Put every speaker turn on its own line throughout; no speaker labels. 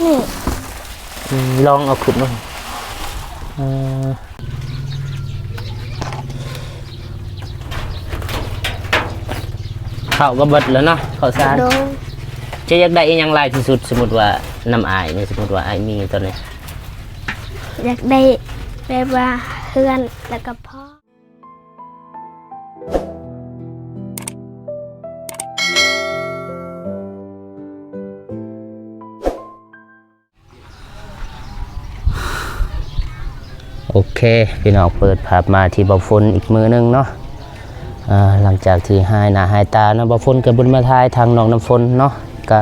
นี่ลองเอาขึ้นมาข้าวก็เบิดแล้วเนาะข้าวสารจะอยากได้ยังไรที่สุดสมมติว่าน้ำอายเนี่ยสมมติว่าอายมีตอนนี้
อยากได้แบบว่าเพื่อนแล้วก็พ่อ
โอเคพี่น้องเปิดภาพมาที่บ่ฝนอีกมือนึงเนาะหลังจากที่หายหน้าหายตาเนาะบ่ฝนกับบุญมาทายทางน้องน้ำฝนเนาะก็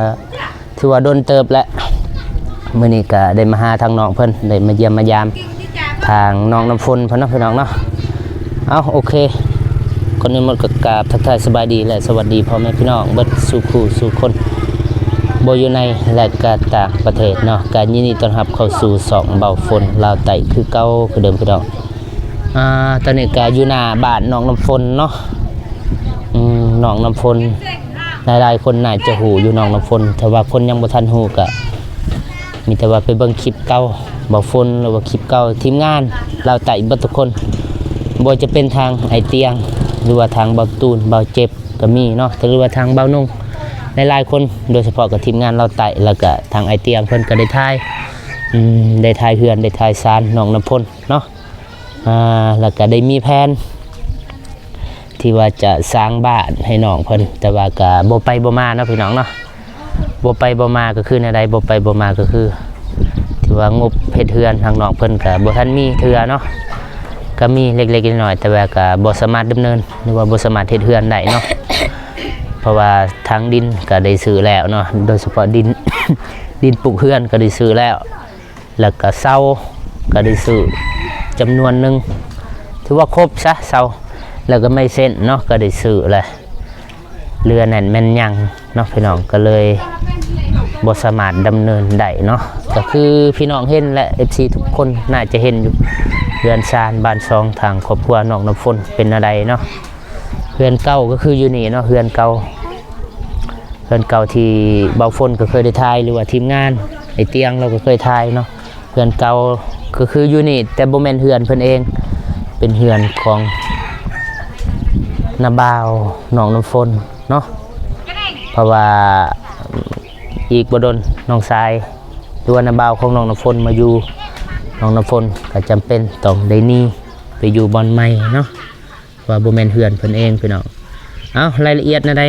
ถือว่าโดนเติบแล้วมื้อนี้ก็ได้มาหาทางน้องเพิ่นได้มาเยี่ยมมายามทางน้องน้ำฝนเพิ่นเนาะพี่น้องเนาะเอาโอเคคนนี้หมดก็กราบทักทายสบายดีและสวัสดีพ่อแม่พี่น้องเบิดสู่คู่สู่คนบ่อยู่ในและก็ต่างประเทศเนาะการยินดีต้อนรับเข้าสู่2เบาฝนลาวไต่คือเก่าคือเดิมพี่น้องตอนนี้ก็อยู่หน้าบ้านน้องน้ำฝนเนาะน้องน้ำฝนหลายๆคนน่าจะหูอยู่น้องน้ำฝนแต่ว่าคนยังบ่ทันหูก็มีแต่ว่าไปเบิ่งคลิปเก่าเบาฝนหรือว่าคลิปเก่าทีมงานลาวไต่เบิดทุกคนบ่จะเป็นทางไอเตียงหรือว่าทางเบาตูนเบาเจ็บก็มีเนาะหรือว่าทางเบานุ่งหลายๆคนโดยเฉพาะกับทีมงานเราไต่แล้วก็ทางไอเตียงเพิ่นก็ได้ถ่ายเฮือนได้ถ่ายซานน้องน้ำฝนเนาะแล้วก็ได้มีแผนที่ว่าจะสร้างบ้านให้น้องเพิ่นแต่ว่าก็บ่ไปบ่มาเนาะพี่น้องเนาะบ่ไปบ่มาก็คือในใดบ่ไปบ่มาก็คือที่ว่างบเฮ็ดเฮือนทางน้องเพิ่นก็บ่ทันมีเทื่อเนาะก็มีเล็กๆน้อยๆแต่ว่าก็บ่สามารถดำเนินหรือว่าบ่สามารถเฮ็ดเฮือนได้เนาะเพราะว่าทางดินก็ได้ซื้อแล้วเนาะโดยเฉพาะดิน ดินปลูกเฮือนก็ได้ซื้อแล้วก็เสาก็ได้ซื้อจำนวนหนึ่งถือว่าครบซะเสาแล้วก็ไม่เส้นเนาะก็ได้ซื้อเลยเรือแน่นแม่นยังเนาะพี่น้องก็เลยบ่สามารถดำเนินได้เนาะก็คือพี่น้องเห็นและ FC ทุกคนน่าจะเห็นอยู่เรือนซานบ้านซองทางครอบครัวน้องน้ำฝนเป็นอะไรเนาะเรือนเก่าก็คืออยู่นี่เนาะเรือนเก่าที่เบาฝนก็เคยได้ถ่ายหรือว่าทีมงานไอเตียงเราก็เคยถ่ายเนาะเรือนเก่าก็คืออยู่นี่แต่บ่แม่นเรือนเพิ่นเองเป็นเรือนของนาบ่าวน้องน้ำฝนเนาะเพราะว่าอีกบ่ดนน้องชายหรือว่านาบ่าวของน้องน้ำฝนมาอยู่น้องน้ำฝนก็จำเป็นต้องได้หนีไปอยู่บ่อนใหม่เนาะว่าบ่แม่นเรือนเพิ่นเองพี่น้องเอารายละเอียดนะได้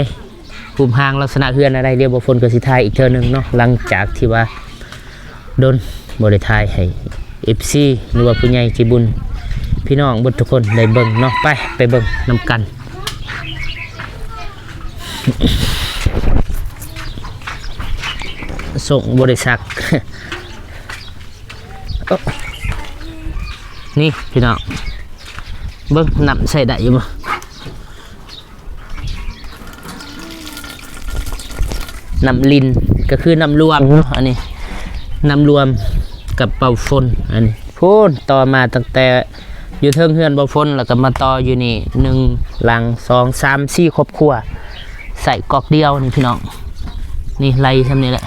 ภูมิทางลักษณะเรือนอะไรเรียกบ่ฝนก็สิถ่ายอีกเทื่อนึงเนาะหลังจากที่ว่าโดนบ่ได้ถ่ายให้ FC หรือว่าผู้ใหญ่ใจบุญพี่น้องเบิดทุกคนได้เบิ่งเนาะไปเบิ่งนำกันส่งบริษัท นี่พี่น้องเบิ่งนำใส่ได้อยู่บ่นำลินก็คือน้ำรวมอันนี้น้ำรวมกับเป่าฝนอันนี้พูนต่อมาตั้งแต่อยู่เทิงเฮือนเป่าฝนแล้วก็มาต่ออยู่นี่1หลัง2 3 4ครอบครัวใส่กอกเดียวนี่พี่น้องนี่ไล่ทำนี่แหละ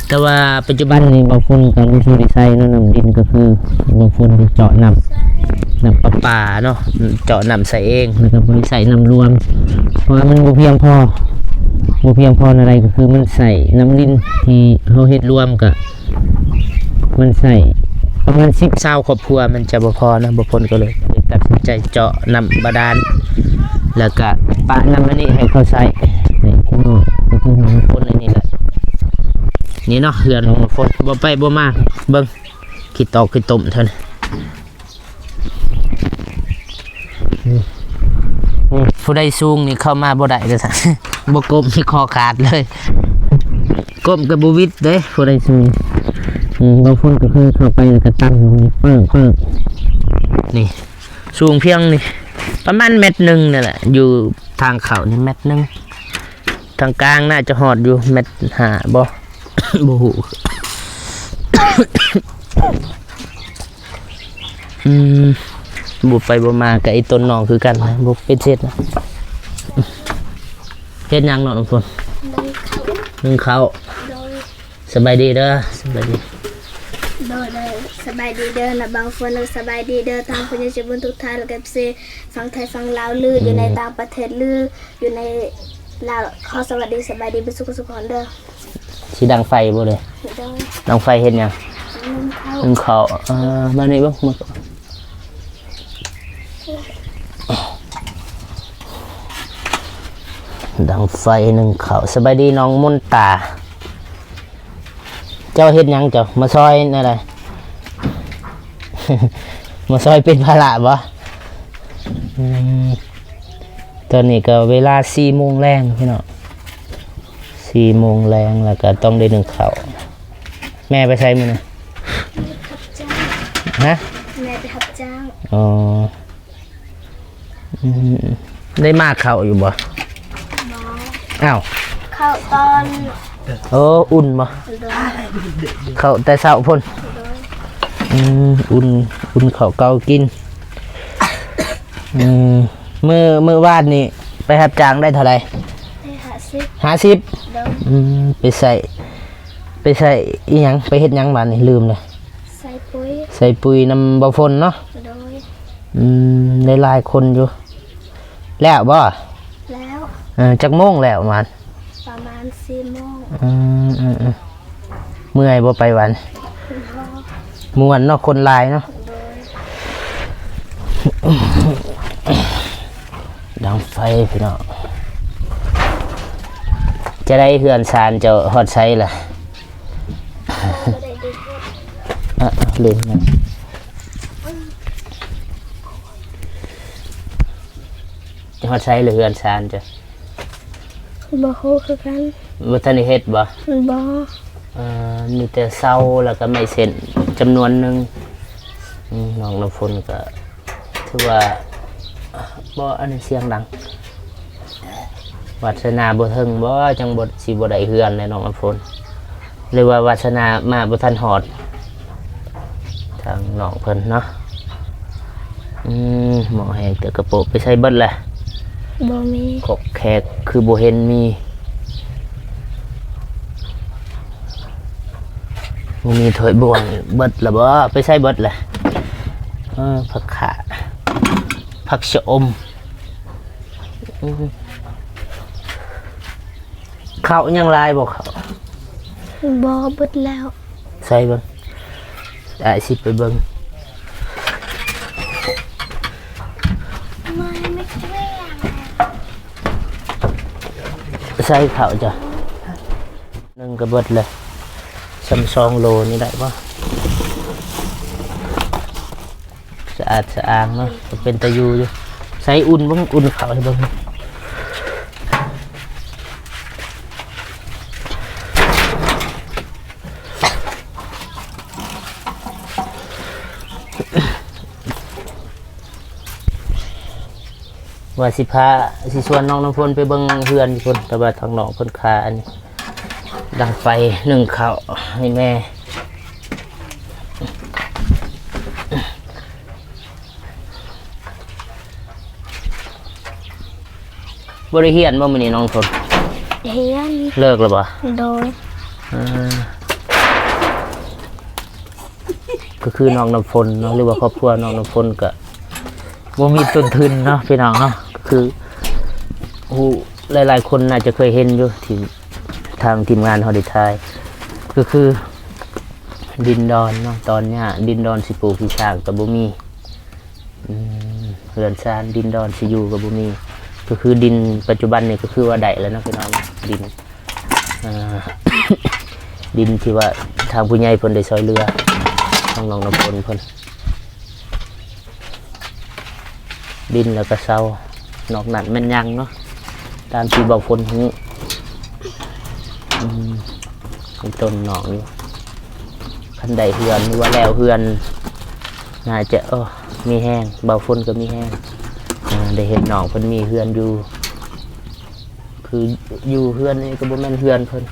แต่ว่าปัจจุบันนี้เป่าฝนกับวิธีดีไซน์น้ำดินก็คือเป่าฝนเจาะน้ำประปาเนาะเจาะน้ำใส่เองแล้วก็ใส่น้ำรวมเพราะมันบ่เพียงพออะไรก็คือมันใส่น้ำดินที่เขาเฮ็ดรวมกับมันใส่ประมาณ10-20ครอบครัวมันจะบ่พอนะบ่พ้นก็เลยตัดสินใจเจาะน้ำบาดาลแล้วก็ปะน้ำอันนี้ให้เขาใส่นี่พี่น้องก็คือน้ำฝนอันนี้แหละนี่เนาะเหือนของฝนบ่ไปบ่มาเบิ่งขี้ตอกขี้ต้มเท่านั้นผู้ใดสูงนี่เข้ามาบ่ได้เลยสิบ่ก้มที่คอขาดเลยก้มกับบ่วิดเด้ผู้ใดสูงบางคนก็คือเข้าไปแล้วก็ตั้งนี่เปิ้งนี่สูงเพียงนี่ประมาณ1 เมตรนี่แหละอยู่ทางเขานี่1 เมตรทางกลางน่าจะหอดอยู่1.5 เมตรบ่ บ่ฮู้บุไปบ่มากับไอ้ต้นน้องคือกันนะบุเป็นเช็ดนะเฮ็ดยังน้องฝนนึ่งข้าวใ สบายดีเด้อสบายดี
โดยสบายดีเด้อนะบางคนสบายดีเด้อทางผู้ใหญ่ใจบุญทุกท่านแล้วก็เซฟังไทยฟังลาวลืออยู่ในต่างประเทศลืออยู่ในลาวขอสวัสดีสบายดีเป็นสุขสุขคนเด้อ
สิดังไฟบ่เลย
โดย
ดังไฟเฮ็ดหยัง
นุ่มเข้า
มานี่บ่มาดังไฟหนึ่งเขาสบายดีน้องมนตา เจ้าเฮ็ดหยังเจ้ามาซอยนั่นแหละ มาซอยเป็นภาระบ่อืมตอนนี้ก็เวลา4 โมงแรงพี่น้อง4 โมงแรงแล้วก็ต้องได้นึ่งข้าวแม่ไปใช้มื้อน่ะ
รับจ้าง
ฮะ
แม่ไปรับจ้าง
อ๋ออืมได้มากข้าวอยู่บ่
หมอ
อ้าว
เข้าตอน
โอ้อุ่นบ่
โดย
ข้าวแต่เช้าพุ่น
โดย
อุ่นข้าวเก่ากินมื้อวานนี่ไปรับจ้างได้เท่าไหร่
ไปหาซิ
50
โดย
ไปใส่อีหยังไปเฮ็ดหยังบาดนี่ลืมเลย
ใส่ปุ๋ย
ใส่ปุ๋ยน้ำบ่ฝนเนาะ
โดย
ได้หลายคนอยู่แล้วบ่
แล้ว
จักโมงแล้วมัน
ประมาณ4 โมง
เมื่อยบ่ไปวัน
คุณพ่อ
ม่วนเนาะคนหลายเนาะ
โดย
ดังไฟพี่น้องจะได้เฮือนซานเจ้าฮอดไสล่ะ
ก็ได้ดีขึ้น
ลืมนะฮอดไสหรือเฮือนซานจ้ะ
บ่ฮู้คือกัน
บ่ทันได้เฮ็ดบ่
บ่
มีแต่เศร้าแล้วก็ไม่เสร็จจำนวนหนึ่งน้องน้ำฝนก็ถือว่าบ่อันนี้เสียงดังวัฒนาบ่ถึงบ่จังบ่สิบ่ได้เฮือนในน้องน้ำฝนหรือว่าวัฒนามาบ่ทันฮอดทางน้องเพิ่นเนาะหมอแหงแต่กระโปะไปใช้เบิดแหละ
บ่มี
ขกแขกคือบ่เห็นมีถ้วยบวงเบิดละบ่ไปใส่เบิดแหละผักขาผักชะอมข้าวยังลายบ่ข้าว
บ่เบิดแล้ว
ใส่เบิ่งได้สิไปเบิ่ง
ไม่เครียด
ใส่ข้าวจ้ะนึงก็เบิดเลย2 โลนี่ได้ป่ะสะอาดสะอางเนาะก็เป็นตะยูอยู่ใส่อุ่นบ้างอุ่นข้าวให้เบ้างว่าสิพาสิชวนน้องน้ำฝนไปเบิ่งเฮือนอีกคนแต่ว่าทางน้องเพิ่นคาอันนี้ดังไฟนึ่งข้าวให้แม่บริเฮียนบ่มื้อนี้น้องฝน
เฮียน
เลิกแล้วบ่
โดย
ก็คือน้องน้ำฝนเนาะหรือว่าครอบครัวน้องน้ำฝนก็บ่มีต้นทุนเนาะพี่น้องเนาะก็คือหลายๆคนน่าจะเคยเห็นอยู่ที่ทางทีมงานฮอดิทายก็คือดินดอนเนาะตอนเนี้ยดินดอนสิปลูกที่ช้างก็บ่มีเรือนซานดินดอนสิอยู่ก็บ่มีก็คือดินปัจจุบันนี่ก็คือว่าได้แล้วเนาะพี่น้องดิน ดินที่ว่าทางผู้ใหญ่เพิ่นได้ซอยเรือทางน้องน้ำฝนเพิ่นดินแล้วก็เซานอกนั้นแม่นยังเนาะตามที่บอกฝนฮู้มีต้นหนองอยู่คันใดเฮือนหรือว่าแล้วเฮือนน่าจะมีแห้งเบาฝนก็มีแห้งได้เห็นหนองเพิ่นมีเฮือนอยู่คืออยู่เฮือนนี่ก็บ่แม่นเฮือนเพิ่น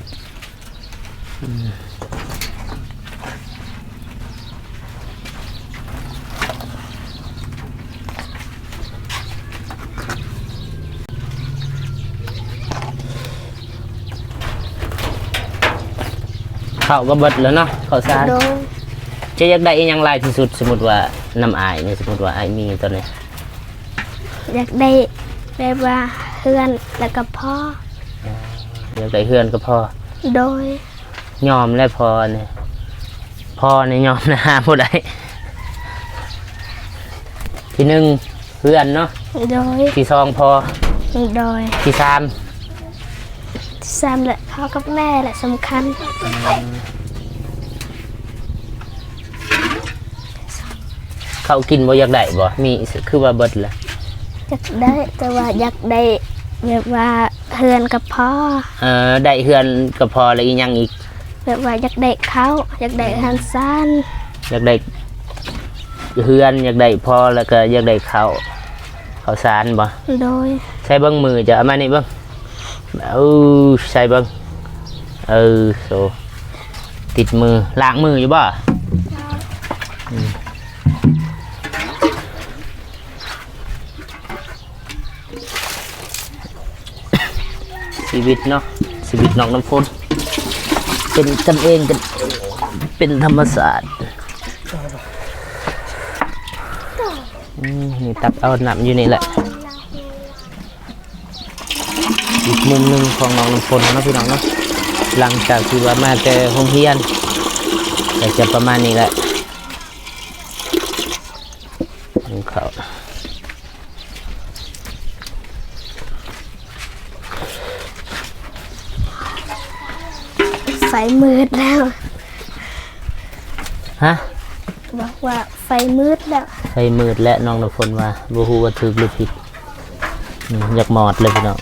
ข้าวก็เบิดแล้วเนาะข้าวสาร
โดย
จะอยากได้อีหยังหลายที่สุดสมมุติว่าน้ำอายนี่สมมุติว่าอายมีตอนนี้
อยากได้แบบว่าเพื่อนแล้วก็พ่อ
อยากได้เฮือนก็พอ
โดย
ยอมแล้วพอเนี่ยพอเนี่ยยอมนะหาผู้ใดที่หนึ่งเพื่อนเนาะ
โดย
ที่สองพอ
โดย
ที่สาม
สามแหละพ่อกับแม่แหละสำคัญ
เขากินบ่อยากได้บ่มีคือว่าเบิดแหละ
อยากได้แต่ว่าอยากได้แบบว่าเพื่อนกับพ่อ
ได้เฮือนก็พอแล้วอีกหยังอีก
แบบว่าอยากได้เขาอยากได้ฮันซัน
อยากได้เฮือนอยากได้พอแล้วก็อยากได้ข้าวสารบ่
โดย
ใช้เบิ้งมือจะเอามานี่เบิ้งใส่เบิ้งโซติดมือล้างมืออยู่บ่ชีวิตเนาะชีวิตน้องน้ำฝนเป็นกันเองกันเป็นธรรมศาสตร์นี่ตักเอาหนำอยู่นี่แหละอีกมุมหนึ่งของน้องน้ำฝนเนาะพี่น้องเนาะหลังจากที่ว่ามาแต่โรงเรียนก็จะประมาณนี้แหละเขา
ไฟมืดแล้ว
ฮะ
บอกว่าไฟมืดแล้ว
ไฟมืดและน้องน้ำฝนว่าบูฮูว่าถึกหรือผิดอยากหมอดเลยพี่น้อง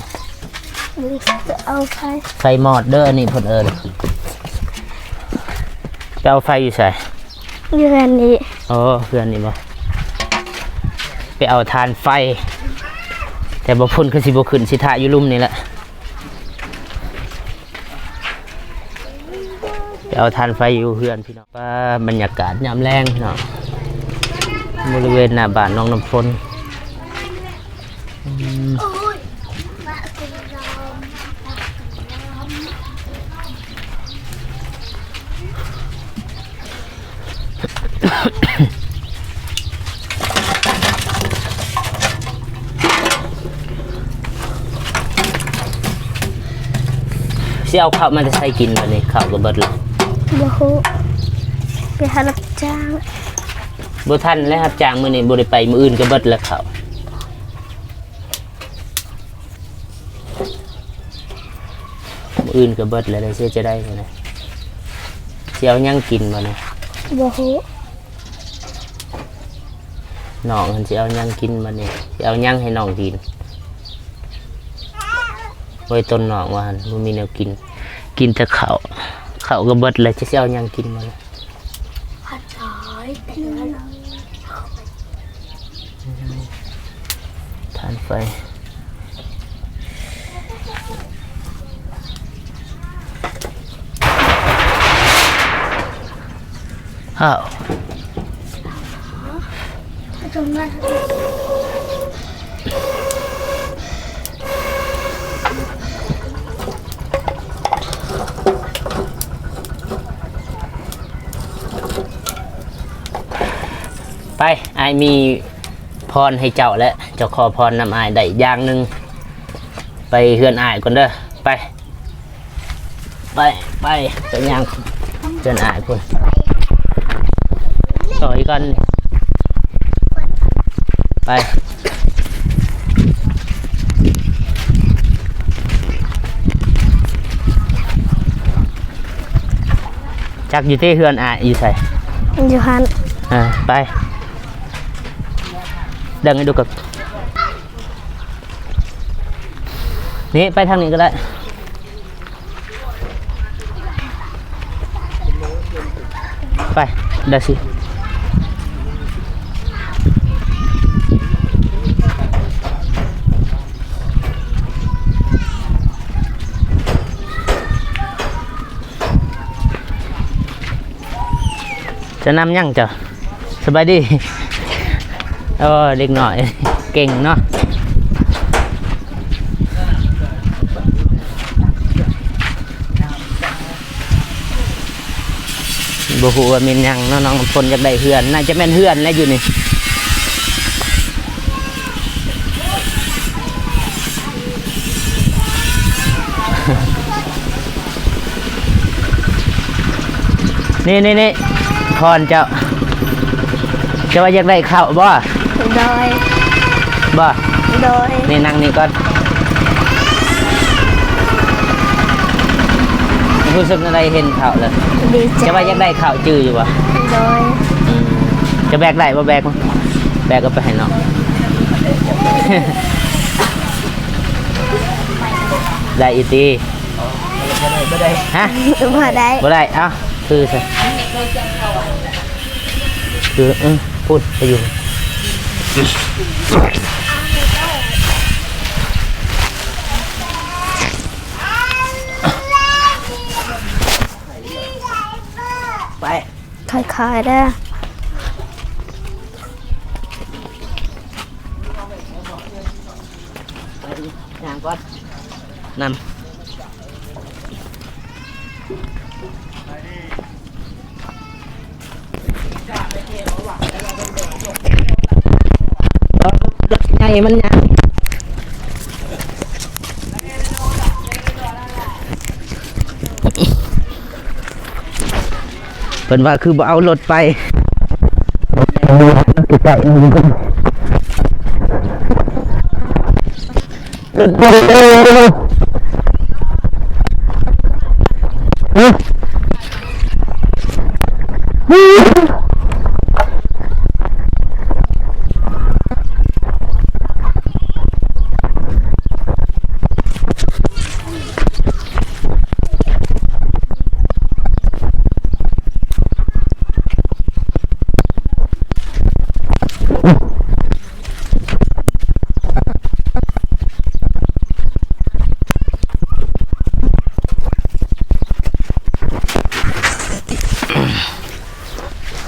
นี่จะเอาไฟ
ไฟหมอดเด้ออันนี้เพิ่นไปเอาไฟอยู่ใส่
เยือนนี้
อ๋อเพื่อนนี่บ่ไปเอาทานไฟ แต่บ่พ้นคือสิบ่ขึ้นสิท่าอยู่ลุ่มนี่แหละไปเอาทานไฟอยู่เพื่อนพี่น้องว่าบรรยากาศยามแรงพี่น้องบริเวณหน้าบ้านน้องน้ำฝนสิเอาข้าวมาจะใช้กินวันนี้ข้าวก็เบิดเลย
บ่ฮู้ไปหารับจ้าง
บ่ทันแล้วครับจ้างมื้อนี้บ่ได้ไปมื้ออื่นก็เบิดแล้วข้าวมื้ออื่นก็เบิดแล้วได้สิจะได้บ่นะสิเอาหยังกินบ่นะ
บ่ฮู้
น้องเพิ่นสิเอาหยังกินบ่นี่สิเอาหยังให้น้องกินไว้ต้นน้องว่าหั่นบ่มีแนวกินกินแต่ข้าวก็เบิดแล้วจะสิเอาหยังกินบ่นะ
ผัดหอยเตือน
ทานไฟอ้าว
ตรงนั้น
ไปอายมีพรให้เจ้าแล้วเจ้าขอพรนำอายได้อย่างหนึ่งไปเฮือนอายก่อนเด้อไปย่างเฮือนอายพุ่นต่อยกันไปจักอยู่ที่เฮือนอายอยู่ใส่
อยู่หัน
ไปเดินให้ดูกับนี่ไปทางนี้ก็ได้ไปเดี๋ยวสิจะนำยังจ้ะสบายดีเด็กหน่อยเก่งเนาะ บ่ฮู้ว่ามีหยังเนาะน้องน้ำฝนอยากได้เฮือนน่าจะแม่นเฮือนแล้วอยู่นี่นี่พรเจ้าว่าอยากได้ข้าวบ่
โดย
บ่
โดย
นี่นั่งนี่ก่อนรู้สึกอะไรเห็นข้าวเลย
ดีใจ
จะว่าอยากได้ข้าวจื้ออยู่บ่
โดย
จะแบกได้บ่แบกก็ไปให้น้อง ได้อีตีฮะ
มาได้
บ่ได้เอ้าคือใช่คือพูดไปอยู่ไป
ขายได้
ย่างก่อนนำรถไงมันยังเป็นว่าคือบ่เอารถไปไก่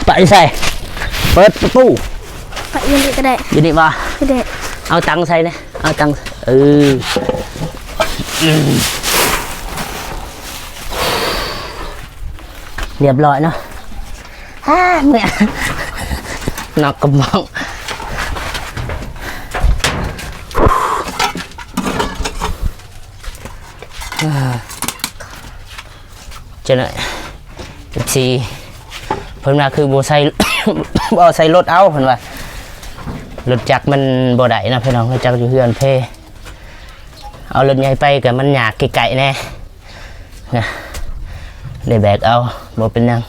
ไปใส่เปิดประตู
ไปยืนดีก็ได้
อยู่นี่บ่
ก็ได้
เอาตังค์ใส่นะเอาตังค์เรียบร้อยเนาะฮ่าเมื่อนักกระมังจะหน่อย14เพิ่นว่าคือบ่ใส่ บ่ใส่รถเอาเพิ่นว่ารถจักรมันบ่ได้นะพี่น้องรถจักรอยู่เฮือนเพเอารถใหญ่ไปก็มันยากไกลๆแน่นะได้แบกเอาบ่เป็นหยัง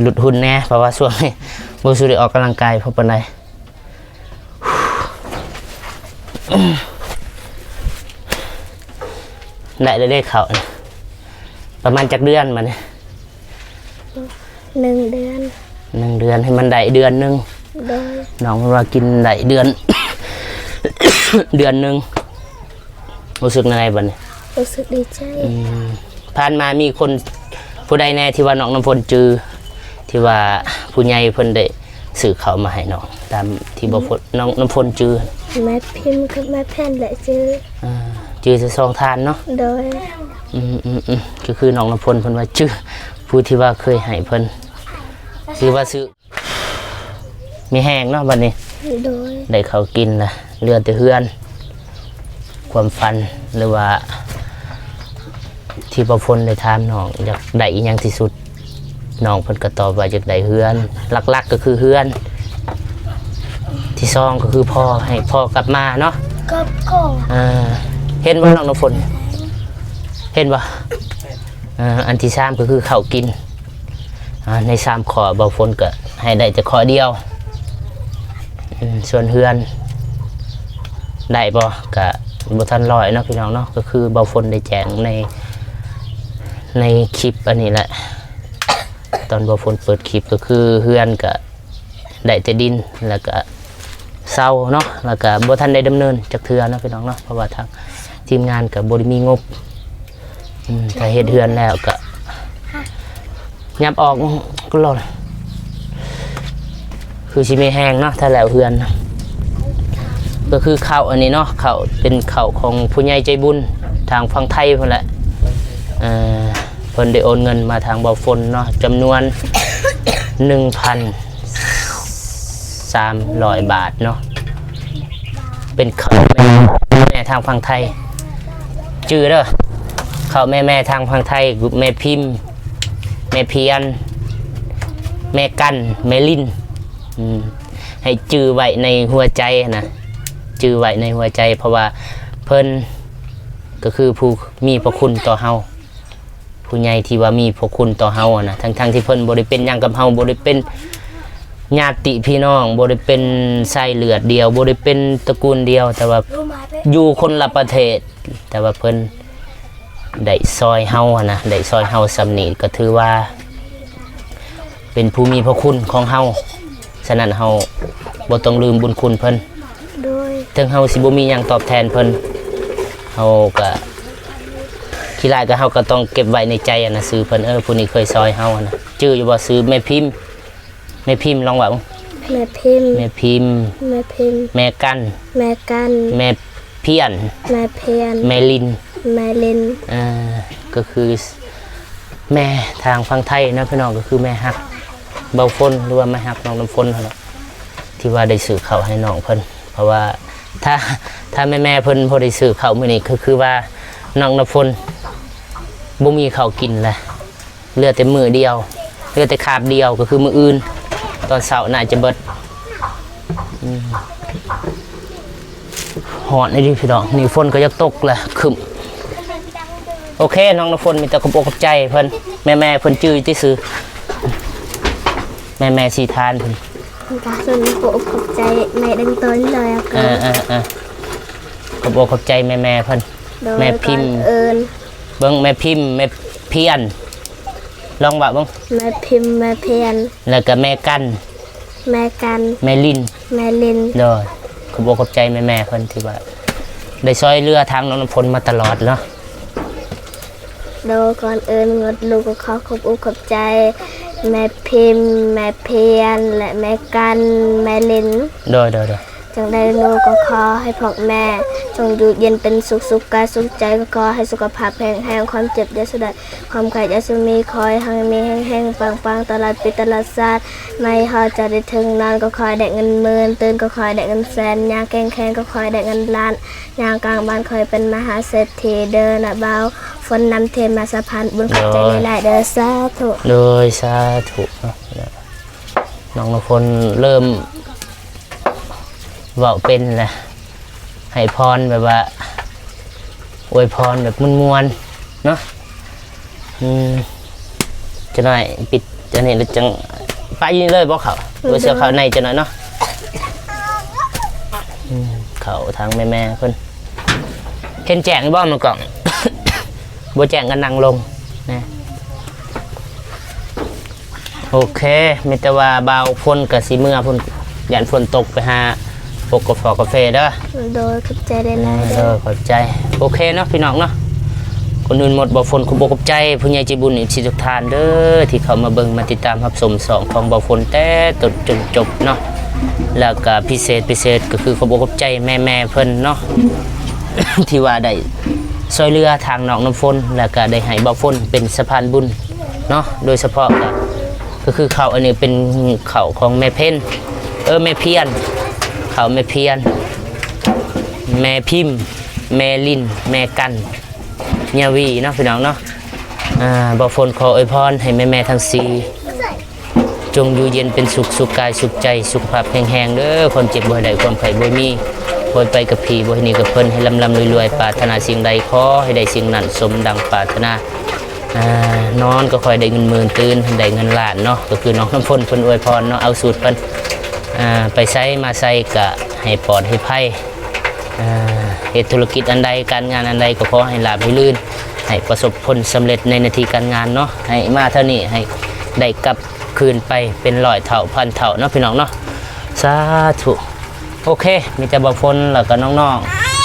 หลุดหุ่นแน่เพราะว่าช่วงนี้บ่สู้ได้ออกกำลังกายเพราะปานใดได้เลขเขาประมาณจักเดือนมัน
1 เดือน
1 เดือนให้มันได้เดือนนึง
โดย
น้องว่ากินได้เดือน เดือนนึงรู้สึกยังไงบ้างเนี่ย
รู้สึกดีใจ
ผ่านมามีคนผู้ใดแน่ที่ว่าน้องน้ำพลจือที่ว่าผู้ใหญ่เพิ่นได้สื่อเขามาให้น้องตามที่บ่พลน้องน้ำพลจือ
แม่พิมพ์กับแม่แผ่นและชื่อ
จือจะซองทานเนาะ
โดย
ก็คือน้องน้ำพลเพิ่นว่าจือผู้ที่ว่าเคยให้เพิ่นคือว่าซื้อมีแห้งเนาะบัดนี้
โดย
ได้เขากินนะเรือแต่เฮือนความฝันหรือว่าที่ประพลได้ถามน้องอยากได้อีหยังที่สุดน้องเพิ่นก็ตอบว่าอยากได้เฮือนหลักๆก็คือเฮือนที่ซองก็คือพ่อให้พ่อกลับมาเนาะ
ก็
เห็นบ่น้องน้ำฝนเห็นบ่อันที่3ก็คือข้าวกินใน3ข้อบ่ฝนก็ให้ได้แต่ข้อเดียวส่วนเฮือนได้บ่ก็บ่ทันร้อยเนาะพี่น้องเนาะก็คือบ่ฝนได้แจ้งในคลิปอันนี้แหละ ตอนบ่ฝนเปิดคลิปก็คือเฮือนก็ได้แต่ดินแล้วก็เศร้าเนาะแล้วก็บ่ทันได้ดำเนินจักเทื่อเนาะพี่น้องเนาะเพราะว่าทางทีมงานก็บ่ได้มีงบถ้าเฮ็ดเฮือนแล้วก็ยับออกก็รอคือสิไม่แห้งเนาะถ้าแล้วเฮือนก็คือข้าวอันนี้เนาะข้าวเป็นข้าวของผู้ใหญ่ใจบุญทางฝั่งไทยพุ่นแหละ เพิ่นได้โอนเงินมาทางเบาฝนเนาะจำนวน 1,300 บาทเนาะเป็นข้าวแม่ทางฝั่งไทยจื้อเด้อข้าวแม่ทางฝั่งไทยแม่พิมพ์แม่เพียนแม่กันแม่ลินให้จื้อไว้ในหัวใจนะจื้อไว้ในหัวใจเพราะว่าเพิ่นก็คือผู้มีพระคุณต่อเฮาผู้ใหญ่ที่ว่ามีพระคุณต่อเฮานะทั้งที่เพิ่นบ่ได้เป็นหยังกับเฮาบ่ได้เป็นญาติพี่น้องบ่ได้เป็นไส้เลือดเดียวบ่ได้เป็นตระกูลเดียวแต่ว่าอยู่คนละประเทศแต่ว่าเพิ่นได้ซอยเฮานะได้ซอยเฮาสำนีก็ถือว่าเป็นผู้มีพระคุณของเฮาฉะนั้นเฮาบ่ต้องลืมบุญคุณเพิ่น
โดย
ถึงเฮาสิบ่มีหยังตอบแทนเพิ่นเฮาก็ขี้ลายก็เฮาก็ต้องเก็บไว้ในใจนะซื้อเพิ่นผู้นี้เคยซอยเฮานะชื่ออยู่บ่ซื้อแม่พิมพ์ลองว่า
แม่พิมพ์
แม่พิมพ์แม่กันแม่เพียนแม่ลินก็คือแม่ทางฝั่งไทยนะพี่น้องก็คือแม่ฮักเบาฝนหรือว่าแม่ฮักน้องน้ำฝนเนาะที่ว่าได้ซื้อข้าวให้น้องเพิ่นเพราะว่าถ้าแม่เพิ่นบ่ได้ซื้อข้าวมื้อนี้ก็คือว่าน้องน้ำฝนบ่มีข้าวกินแหละเหลือแต่มื้อเดียวเหลือแต่คาบเดียวก็คือมื้ออื่นตอนเช้าน่าจะเบิดหอดนี่ดิพี่น้องนี่ฝนก็ยักตกแหละคึมโอเคน้องน้ำฝนมีแต่ขอบใจเพิ่นแม่เพิ่นจื้อที่ซื้อแม่สีทานเพิ่น
กาส่วนขอบใจแม่ดังต้นเลย
ขอบใจแม่เพิ่นแม่พิมพ์เบิ่งแม่พิมพ์แม่เพียนลองว่าเบิ่ง
แม่พิมพ์แม่เพียน
แล้วก็แม่กัน
แม่
ลินโดยขอบใจแม่เพิ่นที่ว่าได้ซอยเรือทางน้องน้ำฝนมาตลอดเนาะ
โดยก่อนงดลูกก็ขอบใจแม่พิมพ์แม่เพียนและแม่กันแม่ลิน
โดย
จังได้ลูกก็ขอให้พ่อแม่จงอยู่เย็นเป็นสุขกายสุขใจก็ขอให้สุขภาพแห้งความเจ็บอย่าสุดความไข่อย่าสุมีคอยให้มีแห้งปังตลอดปีตลอดชาติไม่ฮอจะได้ถึงนอนก็คอยได้เงินหมื่นตื่นก็คอยได้เงินแสนยางแกงก็คอยได้เงินล้านยางกลางบ้านคอยเป็นมหาเศรษฐีเดินเบาฝนนำเทมาสะพานบุญขอบใจหลายๆเด้อสาธุ
โดยสาธุน้องน้ำฝนเริ่มเว้าเป็นแหละให้พรแบบว่าอวยพรแบบมวนๆเนาะจะหน่อยปิดจะนี่จังไปยิงเลยบอกเขาตัวเสือเขาในจะหน่อยเนาะเขาทางแม่เพิ่นเห็นแจงบ้องมันก่อนบัวแจงกันนั่งลงนะโอเคมีแต่ว่าเบาฝนกับสีเมื่อฝนยันฝนตกไปหาพวกกาแฟเด้อ
โดยขอบใจได้เลย
ขอบใจโอเคเนาะพี่น้องเนาะคนอื่นหมดบ่ฝนขอบใจผู้ใหญ่ใจบุญอีกสิทุกท่านเด้อที่เขามาเบิ่งมาติดตามรับชม2ของบ่ฝนแต่ต้นจนจบเนาะแล้วก็พิเศษก็คือขอบใจแม่เพิ่นเนาะ ที่ว่าได้ซอยเรือทางน้องน้ำฝนแล้วก็ได้ให้บ่ฝนเป็นสะพานบุญเนาะโดยเฉพาะก็คือเขาอันนี้เป็นเขาของแม่เพ็ญแม่เพียนเขาแม่เพียนแม่พิมพ์แม่ลินแม่กันญาวีเนาะพี่น้องเนาะบ่ฝนขออวยพรให้แม่ทั้ง4จงอยู่เย็นเป็นสุขกายสุขใจสุขภาพแข็งๆเด้อความเจ็บบ่ได้ความไข้บ่มีบ่ไปกับผีบ่ให้หนีกับเพิ่นให้ลำรวยๆปรารถนาสิ่งใดขอให้ได้สิ่งนั้นสมดังปรารถนานอนก็ค่อยได้เงินหมื่นตื่นได้เงินล้านเนาะก็คือน้องน้ำฝนเพิ่นอวยพรเนาะเอาสูตรเพิ่นไปใช้มาใช้ก็ให้ปลอดให้ไพ่เหตุธุรกิจอันใดการงานอันใดก็ขอให้ราบให้ลื่นให้ประสบผลสำเร็จในหน้าที่การงานเนาะให้มาเท่านี้ให้ได้กลับคืนไปเป็น100 เท่าพันเท่าเนาะพี่น้องเนาะสาธุโอเคมีแต่บ่ฝนแล้วก็น้อง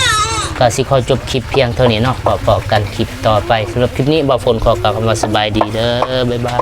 ๆก็สิขอจบคลิปเพียงเท่านี้เนาะพอกันคลิปต่อไปสำหรับคลิปนี้บ่ฝนขอกล่าวคำว่าสบายดีเด้อบ๊ายบาย